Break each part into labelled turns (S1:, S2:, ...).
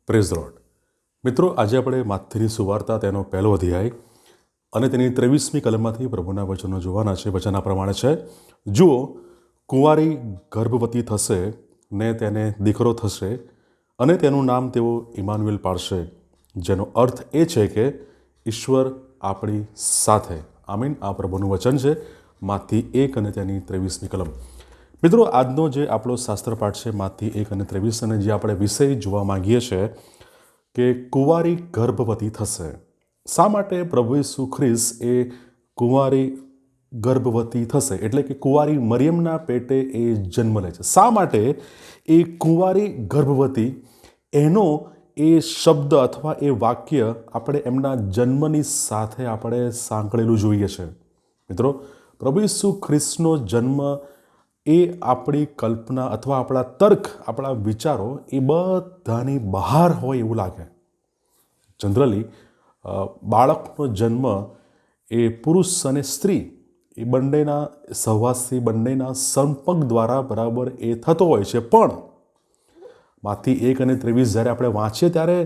S1: Praise lord. મિત્રો, આજે આપણે માથીની સુવાર્તા તેનો પહેલો અધ્યાય અને તેની 23મી કલમમાંથી પ્રભુના વચનો જોવાના છે. વચન આ પ્રમાણે છે: જુઓ, કુંવારી ગર્ભવતી થશે ને તેને દીકરો થશે અને તેનું નામ તેઓ ઇમાનુએલ પાડશે, જેનો અર્થ એ છે કે ઈશ્વર આપણી સાથે. આમીન. આ પ્રભુનું વચન છે, માથી 1 અને તેની 23મી કલમ. મિત્રો, આજનો જે આપણો શાસ્ત્ર પાઠ છે માથી 1 અને 23, અને જે આપણે વિષય જોવા માંગીએ છીએ કે કુંવારી ગર્ભવતી થશે. શા માટે પ્રભુ ઈસુ ખ્રિસ્ત એ કુંવારી ગર્ભવતી થશે, એટલે કે કુંવારી મરિયમના પેટે એ જન્મ લે છે? શા માટે એ કુંવારી ગર્ભવતી, એનો એ શબ્દ અથવા એ વાક્ય આપણે એમના જન્મની સાથે આપણે સાંકળેલું જોઈએ છે? મિત્રો, પ્રભુ ઈસુ ખ્રિસ્તનો જન્મ એ આપણી કલ્પના અથવા આપણા તર્ક, આપણા વિચારો એ બધાની બહાર હોય એવું લાગે. જનરલી બાળકનો જન્મ એ પુરુષ અને સ્ત્રી એ બંનેના સહવાસથી, બંનેના સંપર્ક દ્વારા બરાબર એ થતો હોય છે. પણ માથી 1 અને 23 જ્યારે આપણે વાંચીએ ત્યારે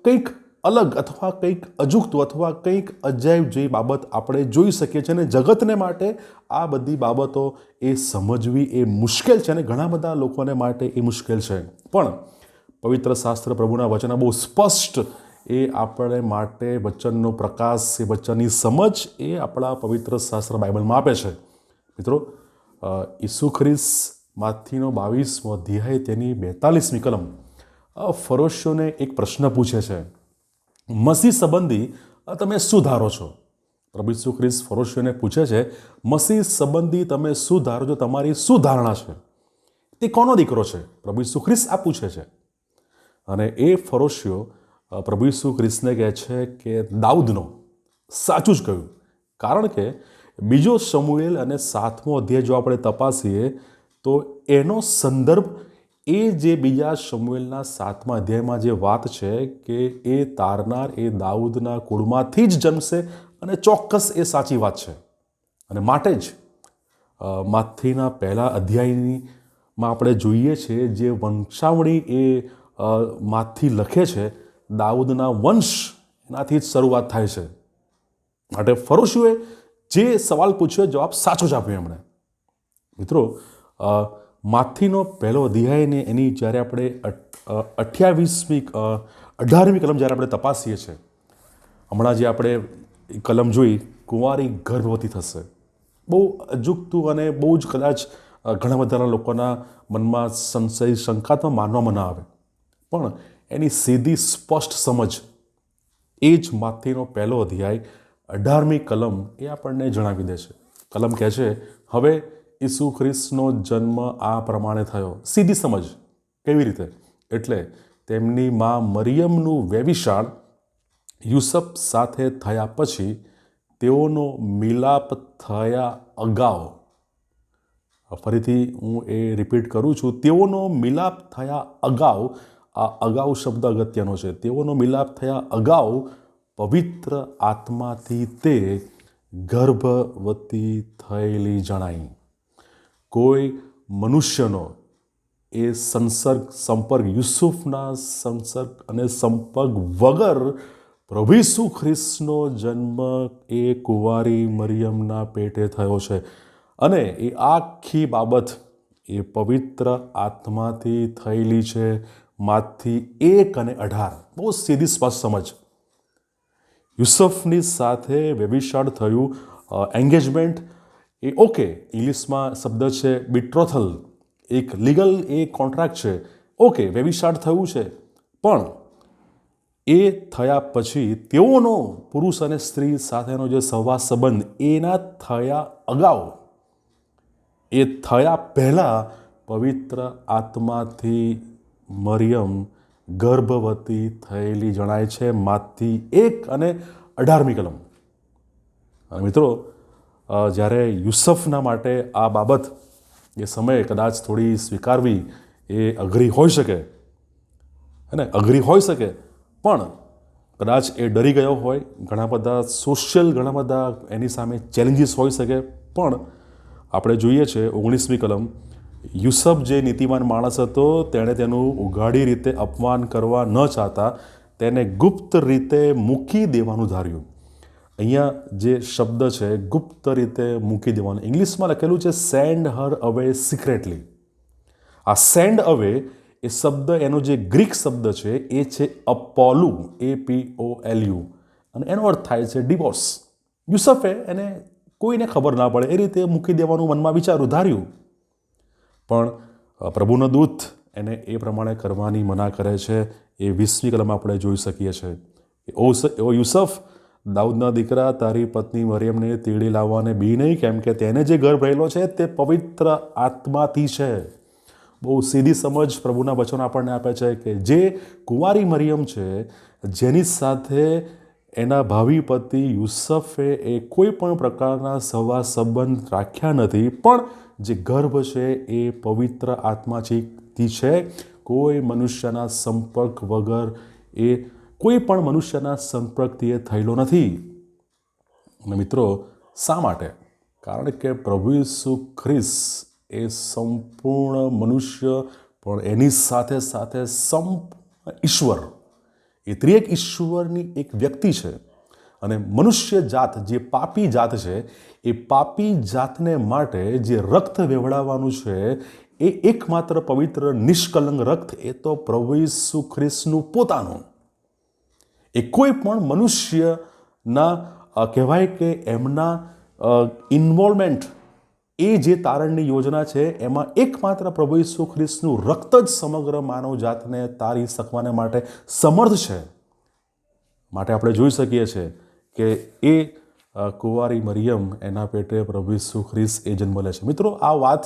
S1: કંઈક અલગ અથવા કંઈક અજુગતું અથવા કંઈક અજાયબ જેવી બાબત આપણે જોઈ શકીએ છીએ. અને જગતને માટે આ બધી બાબતો એ સમજવી એ મુશ્કેલ છે, અને ઘણા બધા લોકોને માટે એ મુશ્કેલ છે. પણ પવિત્ર શાસ્ત્ર, પ્રભુના વચન બહુ સ્પષ્ટ એ આપણે માટે વચનનો પ્રકાશ, એ વચનની સમજ એ આપણા પવિત્ર શાસ્ત્ર બાઇબલમાં આપે છે. મિત્રો, ઈસુ ખ્રિસ્ત માથીનો 22મો અધ્યાય તેની 42મી કલમ ફરોશીઓને એક પ્રશ્ન પૂછે છે: મસીહ સંબંધી તમે શું ધારો છો? પ્રભુ ઈસુ ખ્રિસ્ત ફરોશીઓને પૂછે છે, મસીહ સંબંધી તમે શું ધારો છો? તમારી શું ધારણા છે? તે કોનો દીકરો છે? પ્રભુ ઈસુ ખ્રિસ્ત આ પૂછે છે. અને એ ફરોશીઓ પ્રભુ ઈસુ ખ્રિસ્તને કહે છે કે દાઉદનો. સાચું જ કહ્યું. કારણ કે બીજો શમુએલ અને 7મો અધ્યાય જો આપણે તપાસીએ તો એનો સંદર્ભ એ જે બીજા શમુએલના 7મા અધ્યાયમાં જે વાત છે કે એ તારનાર એ દાઉદના કુળમાંથી જ જન્મશે, અને ચોક્કસ એ સાચી વાત છે. અને માટે જ માથીના પહેલા અધ્યાયમાં આપણે જોઈએ છીએ જે વંશાવળી એ માથી લખે છે, દાઉદના વંશ એનાથી જ શરૂઆત થાય છે. માટે ફરોશીઓએ જે સવાલ પૂછ્યો, જવાબ સાચો જ આપ્યો એમણે. મિત્રો, માથીનો પહેલો અધ્યાયને એની જ્યારે આપણે 18મી કલમ જ્યારે આપણે તપાસીએ છીએ, હમણાં જે આપણે કલમ જોઈ, કુંવારી ગર્ભવતી થશે, બહુ અજુગતું અને બહુ જ કદાચ ઘણા બધા લોકોના મનમાં સંશય, શંકાત્મક માનવામાં ન આવે. પણ એની સીધી સ્પષ્ટ સમજ એ જ માથીનો પહેલો અધ્યાય 18મી કલમ એ આપણને જણાવી દે છે. કલમ કહે છે, હવે ઈસુ ખ્રિસ્તનો જન્મ આ પ્રમાણે થયો. સીધી સમજ. કેવી રીતે? એટલે તેમની મા મરિયમનું વ્યભિચાર યુસફ સાથે થયા પછી, તેઓનો મિલાપ થયા અગાઉ. ફરીથી હું એ રિપીટ કરું છું, તેઓનો મિલાપ થયા અગાઉ. આ અગાઉ શબ્દ અગત્યનો છે. તેઓનો મિલાપ થયા અગાઉ પવિત્ર આત્માથી તે ગર્ભવતી થયેલી જણાઈ. કોઈ મનુષ્યનો એ સંપર્ક, યુસુફના સંસર્ગ અને સંપર્ક વગર પ્રભુ ઈસુ ખ્રિસ્તનો જન્મ એ કુંવારી મરિયમના પેટે થયો છે. અને એ આખી બાબત એ પવિત્ર આત્માથી થયેલી છે. માથી 1 અને 18. બહુ સીધી સ્પષ્ટ સમજ. યુસફની સાથે વ્યભિચાર થયું, એન્ગેજમેન્ટ એ ઓકે. ઇંગ્લિશમાં શબ્દ છે બિટ્રોથલ, એક લીગલ એ કોન્ટ્રાક્ટ છે. ઓકે, વ્યભિચાર થયું છે. પણ એ થયા પછી તેઓનો પુરુષ અને સ્ત્રી સાથેનો જે સહવાસ સંબંધ એના થયા અગાઉ, એ થયા પહેલાં પવિત્ર આત્માથી મરિયમ ગર્ભવતી થયેલી જણાય છે. માથી 1 અને 18મી કલમ. અને મિત્રો, જ્યારે યુસફના માટે આ બાબત એ સમયે કદાચ થોડી સ્વીકારવી એ અઘરી હોઈ શકે, અને અઘરી હોઈ શકે, પણ કદાચ એ ડરી ગયો હોય. ઘણા બધા સોશિયલ, ઘણા બધા એની સામે ચેલેન્જીસ હોઈ શકે. પણ આપણે જોઈએ છે 19મી કલમ યુસફ જે નીતિમાન માણસ હતો તેણે તેનું ઉઘાડી રીતે અપમાન કરવા ન ચાહતા તેને ગુપ્ત રીતે મૂકી દેવાનું ધાર્યું. અહીંયા જે શબ્દ છે ગુપ્ત રીતે મૂકી દેવાનું, ઇંગ્લિશમાં લખેલું છે સેન્ડ હર અવે સિક્રેટલી. આ સેન્ડ અવે એ શબ્દ, એનો જે ગ્રીક શબ્દ છે એ છે અપોલુ, APOLU, અને એનો અર્થ થાય છે ડિવોર્સ. યુસફે એને કોઈને ખબર ના પડે એ રીતે મૂકી દેવાનું મનમાં વિચાર્યું, ધાર્યું. પણ પ્રભુનો દૂત એને એ પ્રમાણે કરવાની મના કરે છે. એ 20મી કલમ આપણે જોઈ શકીએ છીએ. ઓ યુસફ, દાઉદના દીકરા, તારી પત્ની મરિયમને તેડી લાવવાને બી નહીં, કેમ કે તેને જે ગર્ભ રહેલો છે તે પવિત્ર આત્માથી છે. બહુ સીધી સમજ પ્રભુના વચનો આપણને આપે છે કે જે કુંવારી મરિયમ છે, જેની સાથે એના ભાવિ પતિ યુસફે એ કોઈ પણ પ્રકારના સવા સંબંધ રાખ્યા નથી, પણ જે ગર્ભ છે એ પવિત્ર આત્માથી છે. કોઈ મનુષ્યના સંપર્ક વગર, એ કોઈ પણ મનુષ્યના સંપર્કથી એ થયેલો નથી. અને મિત્રો, શા માટે? કારણ કે પ્રભુ ઈસુ ખ્રિસ્ત એ સંપૂર્ણ મનુષ્ય, પણ એની સાથે સાથે ઈશ્વર, એ ત્રિએક ઈશ્વરની એક વ્યક્તિ છે. અને મનુષ્ય જાત, જે પાપી જાત છે, એ પાપી જાતને માટે જે રક્ત વેવડાવવાનું છે એ એકમાત્ર પવિત્ર નિષ્કલંક રક્ત, એ તો પ્રભુ ઈસુ ખ્રિસ્તનું પોતાનું. એ કોઈ પણ મનુષ્યના કહેવાય કે એમના ઇન્વોલ્વમેન્ટ, એ જે તારણની યોજના છે એમાં એકમાત્ર પ્રભુ ઈસુ ખ્રિસ્તનું રક્ત જ સમગ્ર માનવ જાતને તારી શકવાને માટે સમર્થ છે. માટે આપણે જોઈ શકીએ છીએ કે એ કુંવારી મરિયમ, એના પેટે પ્રભુ ઈસુ ખ્રિસ્ત એ જન્મ લે છે. મિત્રો, આ વાત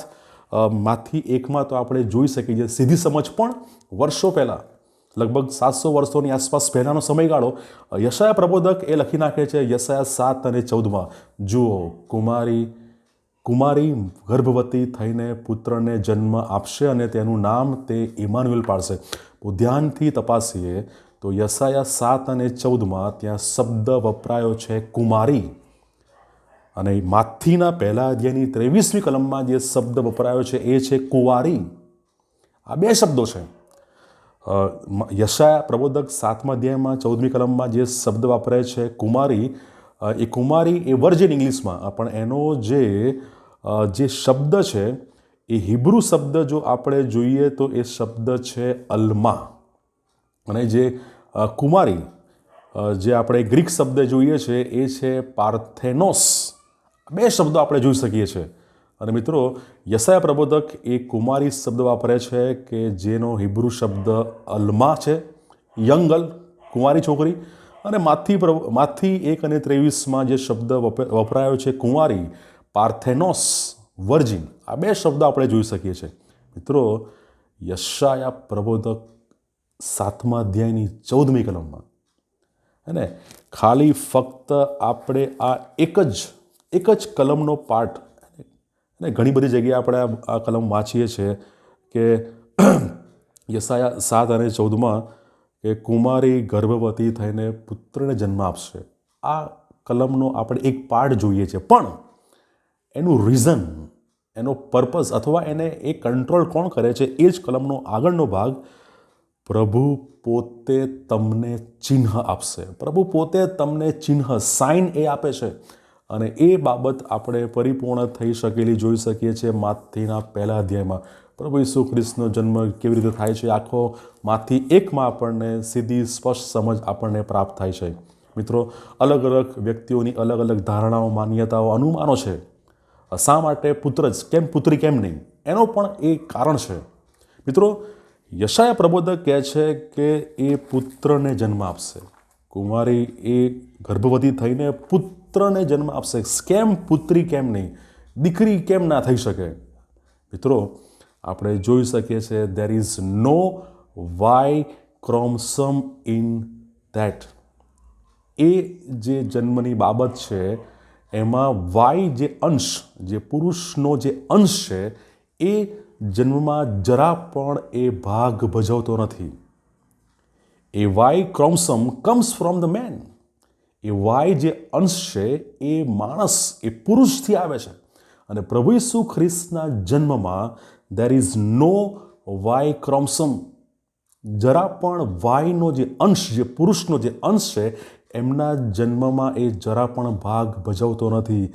S1: માંથી એકમાં તો આપણે જોઈ શકીએ છીએ સીધી સમજ. પણ વર્ષો પહેલાં, લગભગ 700 વર્ષોની આસપાસ પહેલાંનો સમયગાળો, યશાયા પ્રબોધક એ લખી નાખે છે યશાયા 7 અને 14માં, જુઓ, કુમારી ગર્ભવતી થઈને પુત્રને જન્મ આપશે અને તેનું નામ તે ઇમાનુએલ પાડશે. તો ધ્યાનથી તપાસીએ તો યશાયા 7 અને 14માં ત્યાં શબ્દ વપરાયો છે કુમારી. અને માથીના પહેલા અધ્યાયની 23મી કલમમાં જે શબ્દ વપરાયો છે એ છે કુંવારી. આ બે શબ્દો છે. યશાયા પ્રબોધક 7મા અધ્યાયમાં 14મી કલમમાં જે શબ્દ વાપરાય છે કુમારી, એ કુમારી એ વર્જિન ઇંગ્લિશમાં, પણ એનો જે શબ્દ છે એ હિબ્રુ શબ્દ જો આપણે જોઈએ તો એ શબ્દ છે અલ્મા. અને જે કુમારી, જે આપણે ગ્રીક શબ્દ જોઈએ છે એ છે પાર્થેનોસ. બે શબ્દો આપણે જોઈ શકીએ છીએ. અને મિત્રો, યશાયા પ્રબોધક એ કુમારી શબ્દ વાપરે છે કે જેનો હિબ્રુ શબ્દ અલ્મા છે, યંગ ગર્લ, કુંવારી છોકરી. અને માથી 1 અને 23માં જે શબ્દ વપરાયો છે કુંવારી, પાર્થેનોસ, વર્જિન. આ બે શબ્દો આપણે જોઈ શકીએ છીએ. મિત્રો, યશાયા પ્રબોધક 7મા અધ્યાયની 14મી કલમમાં, હે ને, ખાલી ફક્ત આપણે આ એક જ કલમનો પાર્ટ, અને ઘણી બધી જગ્યાએ આપણે આ કલમ વાંચીએ છીએ કે યશાયા 7 અને 14માં કે કુમારી ગર્ભવતી થઈને પુત્રને જન્મ આપશે. આ કલમનો આપણે એક પાર્ટ જોઈએ છે, પણ એનું રીઝન, એનો પર્પઝ, અથવા એને એ કંટ્રોલ કોણ કરે છે, એ જ કલમનો આગળનો ભાગ, પ્રભુ પોતે તમને ચિહ્ન આપશે. પ્રભુ પોતે તમને ચિહ્ન, સાઇન એ આપે છે. અને એ બાબત આપણે પરિપૂર્ણ થઈ શકેલી જોઈ શકીએ છીએ માથીના પહેલા અધ્યાયમાં. પ્રભુ ઈસુ ખ્રિસ્તનો જન્મ કેવી રીતે થાય છે, આખો માથી 1માં આપણને સીધી સ્પષ્ટ સમજ આપણને પ્રાપ્ત થાય છે. મિત્રો, અલગ અલગ વ્યક્તિઓની અલગ અલગ ધારણાઓ, માન્યતાઓ, અનુમાનો છે. શા માટે પુત્ર જ, કેમ પુત્રી કેમ નહીં, એનો પણ એક કારણ છે. મિત્રો, યશાયા પ્રબોધક કહે છે કે એ પુત્રને જન્મ આપશે. કુમારી એ ગર્ભવતી થઈને પુત્રને જન્મ આપશે. કેમ પુત્રી કેમ નહીં, દીકરી કેમ ના થઈ શકે? મિત્રો, આપણે જોઈ શકીએ છીએ there is no Y chromosome in that. એ જે જન્મની બાબત છે એમાં વાય જે અંશ, જે પુરુષનો જે અંશ છે, એ જન્મમાં જરા પણ એ ભાગ ભજવતો નથી. એ Y chromosome comes from the man. એ વાય જે અંશ છે એ માણસ, એ પુરુષથી આવે છે. અને પ્રભુ ઈસુ ખ્રિસ્તના જન્મમાં દેર ઇઝ નો વાય ક્રોમસમ. જરા પણ વાયનો જે અંશ, જે પુરુષનો જે અંશ છે, એમના જન્મમાં એ જરા પણ ભાગ ભજવતો નથી.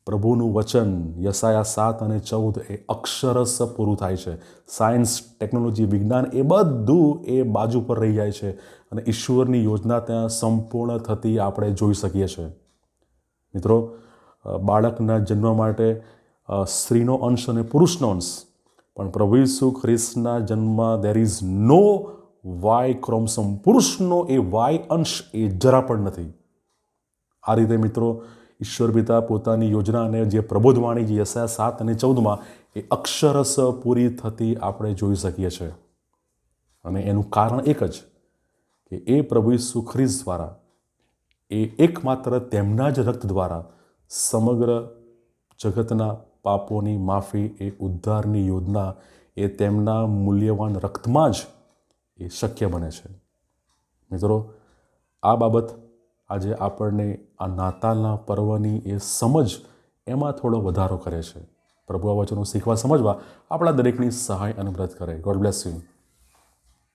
S1: પ્રભુનું વચન યશાયા 7 અને 14 એ અક્ષરશ પૂરું થાય છે. સાયન્સ, ટેકનોલોજી, વિજ્ઞાન એ બધું એ બાજુ પર રહી જાય છે અને ઈશ્વરની યોજના ત્યાં સંપૂર્ણ થતી આપણે જોઈ શકીએ છીએ. મિત્રો, બાળકના જન્મ માટે સ્ત્રીનો અંશ અને પુરુષનો અંશ, પણ પ્રભુ ઈસુ ખ્રિસ્તના જન્મમાં there is no Y chromosome. પુરુષનો એ વાય અંશ એ જરા પણ નથી. આ રીતે મિત્રો, ઈશ્વર પિતા પોતાની યોજના અને જે પ્રબોધવાણી જે યશાયા 7 અને 14 એ અક્ષરશ પૂરી થતી આપણે જોઈ શકીએ છીએ. અને એનું કારણ એક જ કે એ પ્રભુ ઈસુ ખ્રિસ્ત દ્વારા, એ એકમાત્ર તેમના જ રક્ત દ્વારા સમગ્ર જગતના પાપોની માફી, એ ઉદ્ધારની યોજના એ તેમના મૂલ્યવાન રક્તમાં જ એ શક્ય બને છે. મિત્રો, આ બાબત આજે આપણને આ નાતાલના પર્વની એ સમજ એમાં થોડો વધારો કરે છે. પ્રભુ આ વચનો શીખવા સમજવા આપણા દરેકની સહાય અને મદદ કરે. God bless you.